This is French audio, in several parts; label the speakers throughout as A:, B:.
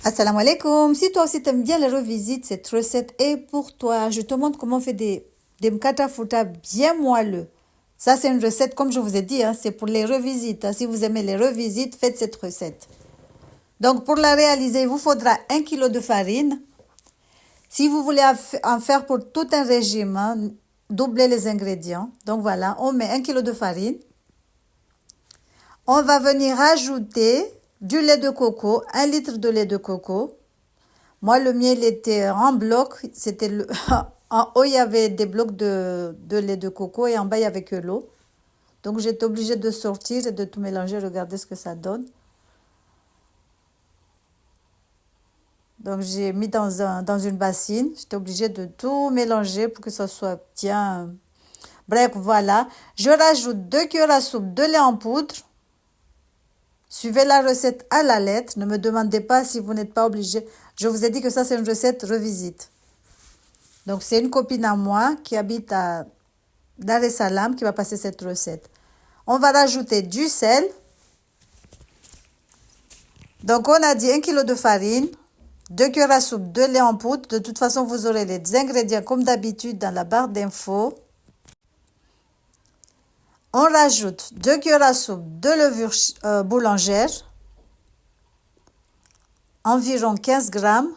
A: Assalamu alaikum. Si toi aussi t'aimes bien les revisites, cette recette est pour toi. Je te montre comment on fait des mkata fouta bien moelleux. Ça, c'est une recette, comme je vous ai dit, hein, c'est pour les revisites. Si vous aimez les revisites, faites cette recette. Donc, pour la réaliser, il vous faudra 1 kg de farine. Si vous voulez en faire pour tout un régime, hein, doublez les ingrédients. Donc, voilà, on met 1 kg de farine. On va venir ajouter du lait de coco, 1 litre de lait de coco. Moi, le mien, il était en bloc. C'était en haut, il y avait des blocs de lait de coco et en bas, il y avait que l'eau. Donc, j'étais obligée de sortir et de tout mélanger. Regardez ce que ça donne. Donc, j'ai mis dans une bassine. J'étais obligée de tout mélanger pour que ça soit bien. Bref, voilà. Je rajoute 2 cuillères à soupe de lait en poudre. Suivez la recette à la lettre. Ne me demandez pas si vous n'êtes pas obligé. Je vous ai dit que ça, c'est une recette revisite. Donc, c'est une copine à moi qui habite à Dar es Salaam qui va passer cette recette. On va rajouter du sel. Donc, on a dit 1 kg de farine, 2 cuillères à soupe de lait en poudre. De toute façon, vous aurez les ingrédients comme d'habitude dans la barre d'infos. On rajoute 2 cuillères à soupe de levure boulangère, environ 15 grammes.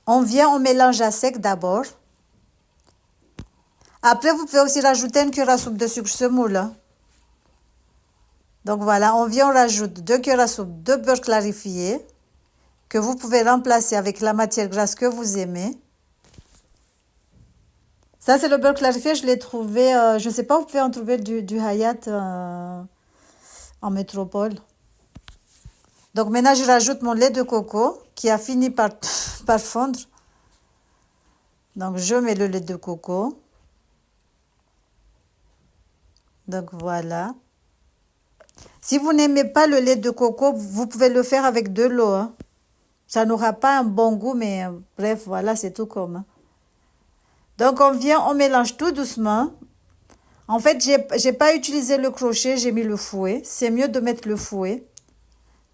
A: On mélange à sec d'abord. Après, vous pouvez aussi rajouter 1 cuillère à soupe de sucre semoule. Donc voilà, on rajoute 2 cuillères à soupe de beurre clarifié que vous pouvez remplacer avec la matière grasse que vous aimez. Ça, c'est le beurre clarifié, je l'ai trouvé, je ne sais pas, vous pouvez en trouver du Hayat en métropole. Donc maintenant, je rajoute mon lait de coco qui a fini par fondre. Donc, je mets le lait de coco. Donc, voilà. Si vous n'aimez pas le lait de coco, vous pouvez le faire avec de l'eau. Hein. Ça n'aura pas un bon goût, mais bref, voilà, c'est tout comme. Hein. Donc, on mélange tout doucement. En fait, j'ai pas utilisé le crochet, j'ai mis le fouet. C'est mieux de mettre le fouet.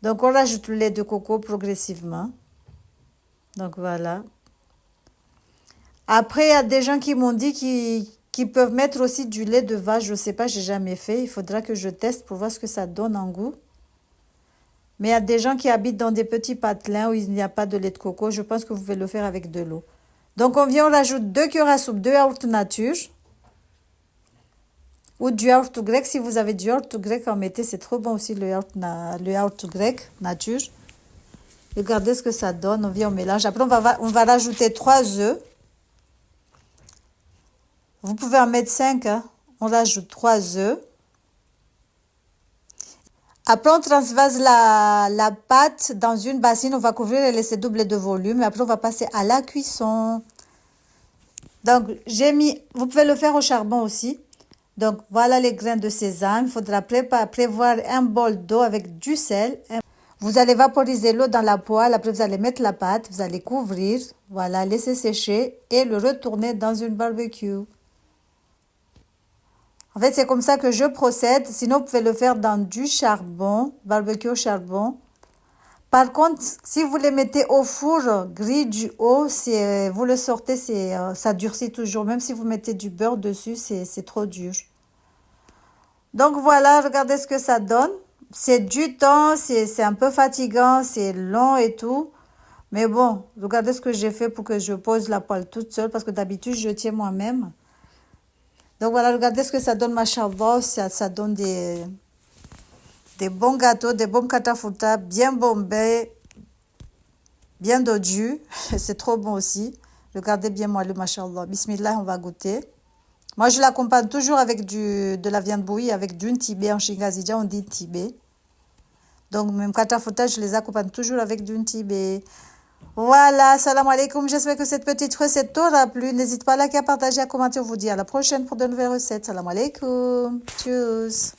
A: Donc, on rajoute le lait de coco progressivement. Donc, voilà. Après, il y a des gens qui m'ont dit qu'ils peuvent mettre aussi du lait de vache. Je ne sais pas, j'ai jamais fait. Il faudra que je teste pour voir ce que ça donne en goût. Mais il y a des gens qui habitent dans des petits patelins où il n'y a pas de lait de coco. Je pense que vous pouvez le faire avec de l'eau. Donc, on rajoute 2 cuillères à soupe de yaourt nature. Ou du yaourt grec. Si vous avez du yaourt grec, en mettez. C'est trop bon aussi le yaourt grec nature. Regardez ce que ça donne. On mélange. Après, on va rajouter 3 œufs. Vous pouvez en mettre 5. Hein. On rajoute 3 œufs. Après, on transvase la pâte dans une bassine. On va couvrir et laisser doubler de volume. Et après, on va passer à la cuisson. Donc, vous pouvez le faire au charbon aussi. Donc, voilà les grains de sésame. Il faudra prévoir un bol d'eau avec du sel. Vous allez vaporiser l'eau dans la poêle. Après, vous allez mettre la pâte. Vous allez couvrir. Voilà, laisser sécher et le retourner dans une barbecue. En fait, c'est comme ça que je procède. Sinon, vous pouvez le faire dans du charbon, barbecue au charbon. Par contre, si vous les mettez au four gris du haut, vous le sortez, ça durcit toujours. Même si vous mettez du beurre dessus, c'est trop dur. Donc voilà, regardez ce que ça donne. C'est du temps, c'est un peu fatigant, c'est long et tout. Mais bon, regardez ce que j'ai fait pour que je pose la poêle toute seule. Parce que d'habitude, je tiens moi-même. Donc voilà, regardez ce que ça donne, machallah. Ça donne des bons gâteaux, des bons katafouta, bien bombés, bien dodus. C'est trop bon aussi. Regardez bien moi le machallah. Bismillah, on va goûter. Moi, je l'accompagne toujours avec de la viande bouillie, avec du ntibé. En Chingazidja, on dit ntibé. Donc, même katafouta, je les accompagne toujours avec du ntibé. Voilà, salam alaikum. J'espère que cette petite recette t'aura plu. N'hésite pas à liker, à partager, à commenter. On vous dit à la prochaine pour de nouvelles recettes. Salam alaikum. Tchuss.